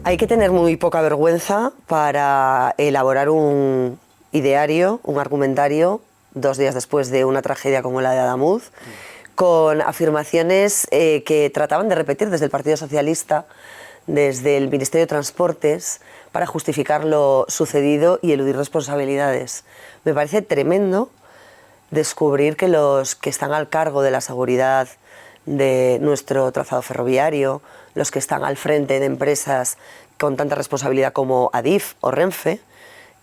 Hay que tener muy poca vergüenza para elaborar un ideario, un argumentario, 2 días después de una tragedia como la de Adamuz, con afirmaciones que trataban de repetir desde el Partido Socialista, desde el Ministerio de Transportes, para justificar lo sucedido y eludir responsabilidades. Me parece tremendo descubrir que los que están al cargo de la seguridad de nuestro trazado ferroviario, los que están al frente de empresas con tanta responsabilidad como Adif o Renfe,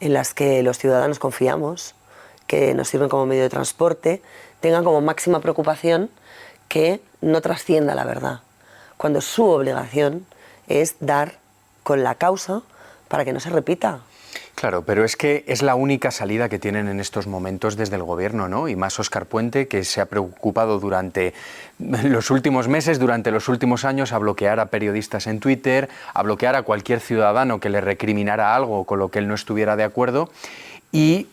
en las que los ciudadanos confiamos, que nos sirven como medio de transporte, tengan como máxima preocupación que no trascienda la verdad, cuando su obligación es dar con la causa para que no se repita. Claro, pero es que es la única salida que tienen en estos momentos desde el gobierno, ¿no? Y más Óscar Puente, que se ha preocupado durante los últimos meses, durante los últimos años, a bloquear a periodistas en Twitter, a bloquear a cualquier ciudadano que le recriminara algo con lo que él no estuviera de acuerdo. Y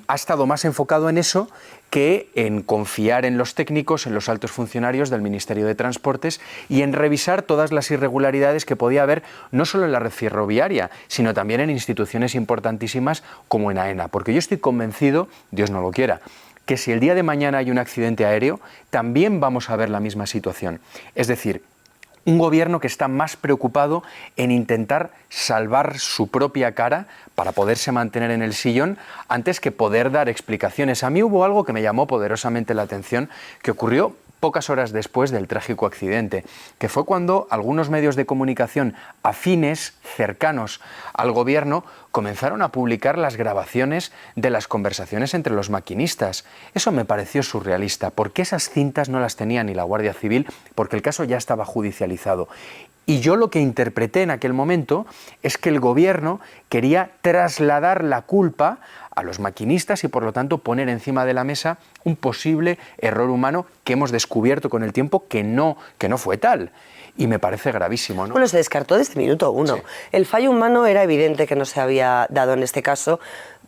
ha estado más enfocado en eso que en confiar en los técnicos, en los altos funcionarios del Ministerio de Transportes y en revisar todas las irregularidades que podía haber no solo en la red ferroviaria, sino también en instituciones importantísimas como en AENA. Porque yo estoy convencido, Dios no lo quiera, que si el día de mañana hay un accidente aéreo, también vamos a ver la misma situación. Es decir, un gobierno que está más preocupado en intentar salvar su propia cara para poderse mantener en el sillón antes que poder dar explicaciones. A mí hubo algo que me llamó poderosamente la atención que ocurrió pocas horas después del trágico accidente, que fue cuando algunos medios de comunicación afines, cercanos al gobierno, comenzaron a publicar las grabaciones de las conversaciones entre los maquinistas. Eso me pareció surrealista, porque esas cintas no las tenía ni la Guardia Civil, porque el caso ya estaba judicializado. Y yo lo que interpreté en aquel momento es que el gobierno quería trasladar la culpa a los maquinistas y por lo tanto poner encima de la mesa un posible error humano que hemos descubierto con el tiempo que no fue tal. Y me parece gravísimo, ¿no? Bueno, se descartó desde el minuto 1. Sí. El fallo humano era evidente que no se había dado en este caso,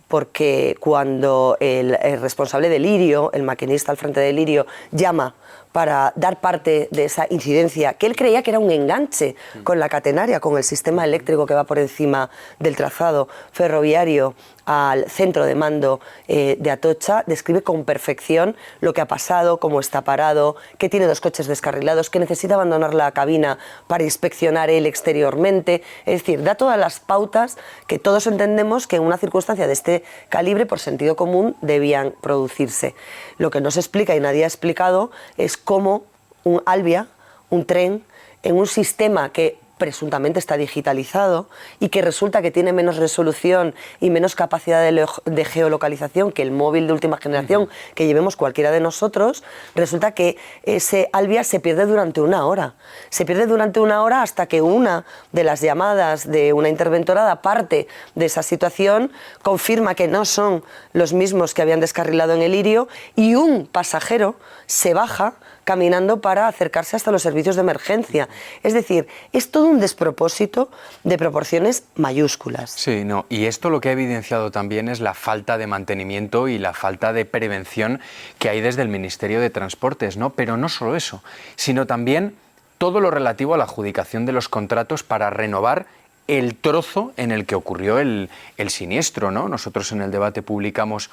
porque cuando el responsable de Lirio, el maquinista al frente de Lirio, llama para dar parte de esa incidencia, que él creía que era un enganche con la catenaria, con el sistema eléctrico que va por encima del trazado ferroviario al centro de mando de Atocha, describe con perfección lo que ha pasado, cómo está parado, que tiene 2 coches descarrilados, que necesita abandonar la cabina para inspeccionar él exteriormente. Es decir, da todas las pautas que todos entendemos que en una circunstancia de este calibre, por sentido común, debían producirse. Lo que no se explica y nadie ha explicado es cómo un Alvia, un tren, en un sistema que presuntamente está digitalizado y que resulta que tiene menos resolución y menos capacidad de geolocalización que el móvil de última generación que llevemos cualquiera de nosotros, resulta que ese Alvia se pierde durante 1 hora. Se pierde durante 1 hora hasta que una de las llamadas de una interventora da parte de esa situación, confirma que no son los mismos que habían descarrilado en el Lirio y un pasajero se baja caminando para acercarse hasta los servicios de emergencia. Es decir, es todo un despropósito de proporciones mayúsculas. Sí, no, y esto lo que ha evidenciado también es la falta de mantenimiento y la falta de prevención que hay desde el Ministerio de Transportes, ¿no? Pero no solo eso, sino también todo lo relativo a la adjudicación de los contratos para renovar el trozo en el que ocurrió el siniestro, ¿no? Nosotros en el debate publicamos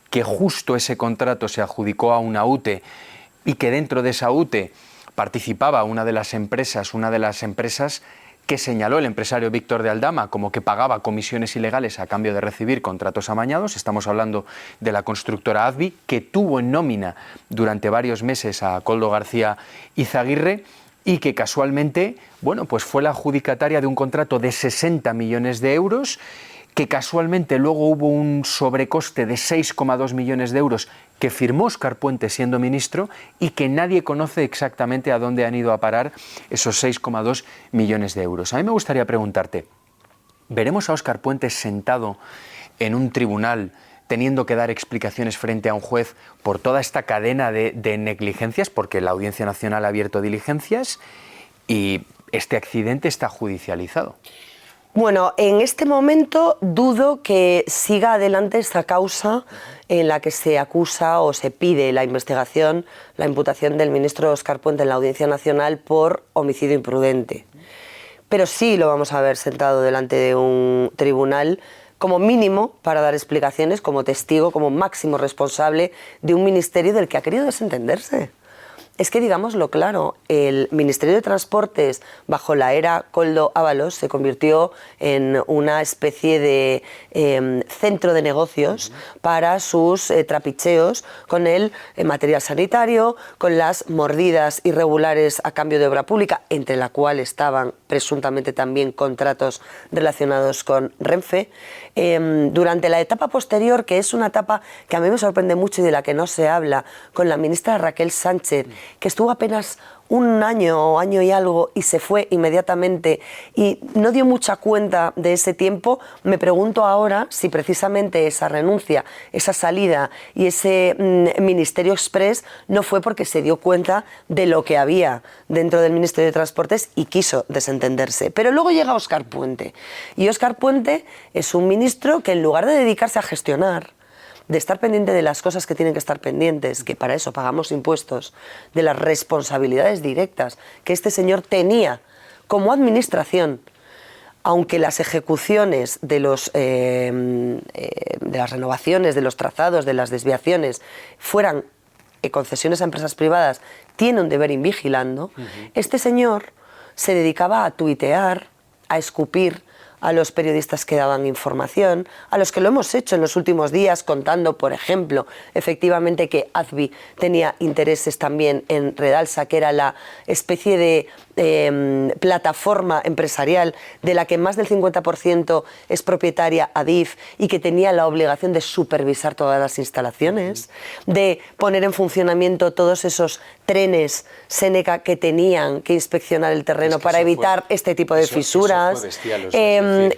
que justo ese contrato se adjudicó a una UTE y que dentro de esa UTE participaba una de las empresas que señaló el empresario Víctor de Aldama como que pagaba comisiones ilegales a cambio de recibir contratos amañados. Estamos hablando de la constructora Advi, que tuvo en nómina durante varios meses a Koldo García Izaguirre y que casualmente, bueno, pues fue la adjudicataria de un contrato de 60 millones de euros, que casualmente luego hubo un sobrecoste de 6,2 millones de euros que firmó Óscar Puente siendo ministro y que nadie conoce exactamente a dónde han ido a parar esos 6,2 millones de euros. A mí me gustaría preguntarte, ¿veremos a Óscar Puente sentado en un tribunal teniendo que dar explicaciones frente a un juez por toda esta cadena de negligencias? Porque la Audiencia Nacional ha abierto diligencias y este accidente está judicializado. Bueno, en este momento dudo que siga adelante esta causa en la que se acusa o se pide la investigación, la imputación del ministro Óscar Puente en la Audiencia Nacional por homicidio imprudente. pero sí lo vamos a ver sentado delante de un tribunal como mínimo para dar explicaciones, como testigo, como máximo responsable de un ministerio del que ha querido desentenderse. Es que, digámoslo claro, el Ministerio de Transportes, bajo la era Koldo Ábalos, se convirtió en una especie de centro de negocios para sus trapicheos con el material sanitario, con las mordidas irregulares a cambio de obra pública, entre la cual estaban presuntamente también contratos relacionados con Renfe. Durante la etapa posterior, que es una etapa que a mí me sorprende mucho y de la que no se habla, con la ministra Raquel Sánchez, que estuvo apenas un año o año y algo y se fue inmediatamente y no dio mucha cuenta de ese tiempo, me pregunto ahora si precisamente esa renuncia, esa salida y ese Ministerio Express no fue porque se dio cuenta de lo que había dentro del Ministerio de Transportes y quiso desentenderse. Pero luego llega Óscar Puente y Óscar Puente es un ministro que en lugar de dedicarse a gestionar, de estar pendiente de las cosas que tienen que estar pendientes, que para eso pagamos impuestos, de las responsabilidades directas que este señor tenía como administración, aunque las ejecuciones de las renovaciones, de los trazados, de las desviaciones, fueran concesiones a empresas privadas, tiene un deber invigilando, este señor se dedicaba a tuitear, a escupir a los periodistas que daban información, a los que lo hemos hecho en los últimos días contando, por ejemplo, efectivamente que AZBI tenía intereses también en Redalsa, que era la especie de plataforma empresarial de la que más del 50% es propietaria Adif y que tenía la obligación de supervisar todas las instalaciones, de poner en funcionamiento todos esos trenes Seneca que tenían que inspeccionar el terreno para evitar este tipo de fisuras,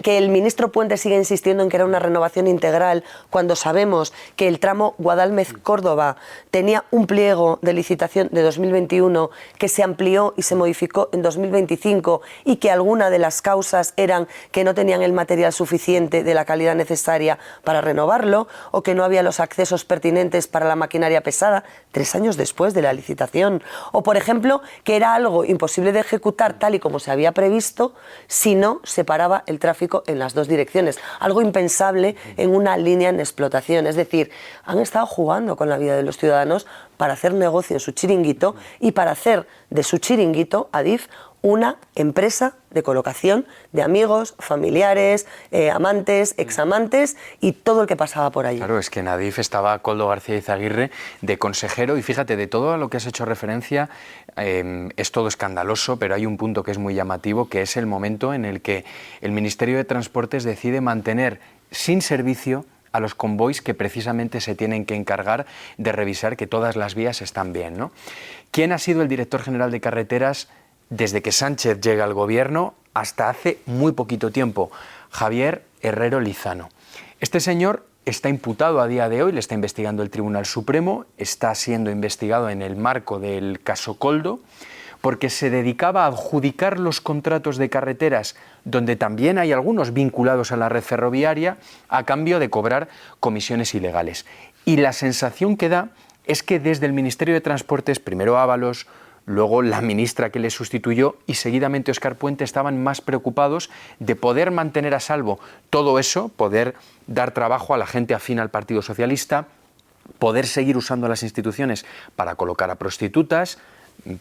que el ministro Puente sigue insistiendo en que era una renovación integral cuando sabemos que el tramo Guadalmedina-Córdoba tenía un pliego de licitación de 2021 que se amplió y se modificó en 2025 y que alguna de las causas eran que no tenían el material suficiente de la calidad necesaria para renovarlo o que no había los accesos pertinentes para la maquinaria pesada 3 años después de la licitación. O, por ejemplo, que era algo imposible de ejecutar tal y como se había previsto si no se paraba el tráfico en las dos direcciones. Algo impensable en una línea en explotación. Es decir, han estado jugando con la vida de los ciudadanos para hacer negocio en su chiringuito y para hacer de su chiringuito, Adif, una empresa de colocación de amigos, familiares, amantes, examantes y todo el que pasaba por allí. Claro, es que en Adif estaba Koldo García Izaguirre de consejero y fíjate, de todo a lo que has hecho referencia, es todo escandaloso, pero hay un punto que es muy llamativo, que es el momento en el que el Ministerio de Transportes decide mantener sin servicio a los convoys que precisamente se tienen que encargar de revisar que todas las vías están bien, ¿no? ¿Quién ha sido el director general de carreteras desde que Sánchez llega al gobierno hasta hace muy poquito tiempo? Javier Herrero Lizano. Este señor está imputado a día de hoy, le está investigando el Tribunal Supremo, está siendo investigado en el marco del caso Koldo, porque se dedicaba a adjudicar los contratos de carreteras, donde también hay algunos vinculados a la red ferroviaria, a cambio de cobrar comisiones ilegales. Y la sensación que da es que desde el Ministerio de Transportes, primero Ábalos, luego la ministra que le sustituyó y seguidamente Óscar Puente, estaban más preocupados de poder mantener a salvo todo eso, poder dar trabajo a la gente afín al Partido Socialista, poder seguir usando las instituciones para colocar a prostitutas,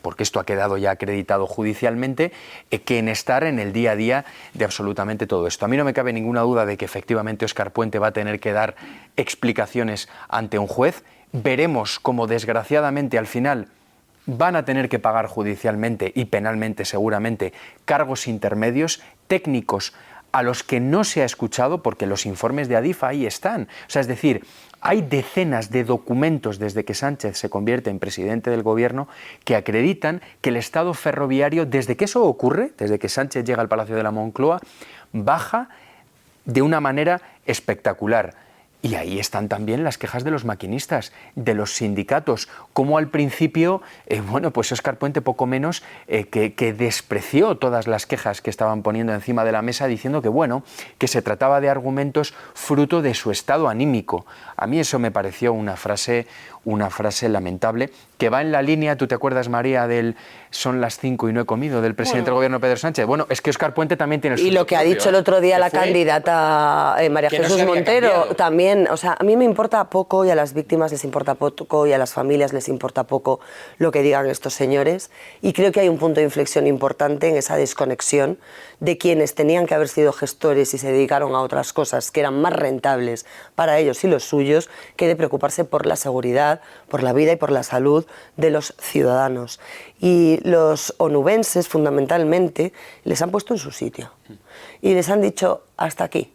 porque esto ha quedado ya acreditado judicialmente, que en estar en el día a día de absolutamente todo esto. A mí no me cabe ninguna duda de que efectivamente Óscar Puente va a tener que dar explicaciones ante un juez. Veremos cómo desgraciadamente al final van a tener que pagar judicialmente y penalmente seguramente cargos intermedios técnicos a los que no se ha escuchado porque los informes de Adif ahí están. O sea, es decir, hay decenas de documentos desde que Sánchez se convierte en presidente del gobierno que acreditan que el Estado ferroviario, desde que eso ocurre, desde que Sánchez llega al Palacio de la Moncloa, baja de una manera espectacular. Y ahí están también las quejas de los maquinistas, de los sindicatos, como al principio, bueno, pues Óscar Puente poco menos que despreció todas las quejas que estaban poniendo encima de la mesa, diciendo que, bueno, que se trataba de argumentos fruto de su estado anímico. A mí eso me pareció una frase lamentable, que va en la línea, ¿tú te acuerdas, María, del son las 5 y no he comido, del presidente del gobierno Pedro Sánchez? Bueno, es que Óscar Puente también tiene su... Y lo que ha dicho el otro día la candidata María Jesús Montero también, o sea, a mí me importa poco y a las víctimas les importa poco y a las familias les importa poco lo que digan estos señores, y creo que hay un punto de inflexión importante en esa desconexión de quienes tenían que haber sido gestores y se dedicaron a otras cosas que eran más rentables para ellos y los suyos que de preocuparse por la seguridad, por la vida y por la salud de los ciudadanos. Y los onubenses fundamentalmente les han puesto en su sitio y les han dicho hasta aquí.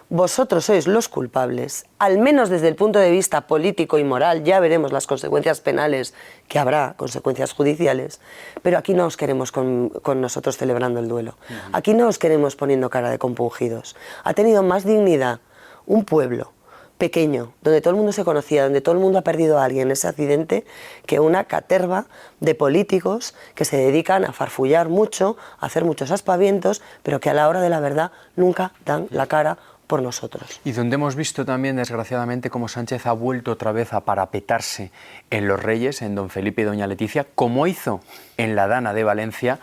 Vosotros sois los culpables, al menos desde el punto de vista político y moral, ya veremos las consecuencias penales, que habrá consecuencias judiciales, pero aquí no os queremos con nosotros celebrando el duelo, aquí no os queremos poniendo cara de compungidos. Ha tenido más dignidad un pueblo pequeño, donde todo el mundo se conocía, donde todo el mundo ha perdido a alguien en ese accidente, que una caterva de políticos que se dedican a farfullar mucho, a hacer muchos aspavientos, pero que a la hora de la verdad nunca dan la cara por nosotros. Y donde hemos visto también, desgraciadamente, cómo Sánchez ha vuelto otra vez a parapetarse en los Reyes, en don Felipe y doña Leticia, como hizo en la Dana de Valencia,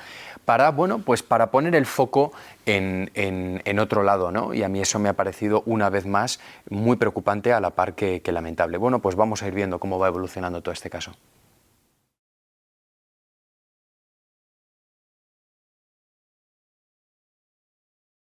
para, bueno, pues para poner el foco en otro lado, ¿no? Y a mí eso me ha parecido, una vez más, muy preocupante, a la par que lamentable. Bueno, pues vamos a ir viendo cómo va evolucionando todo este caso.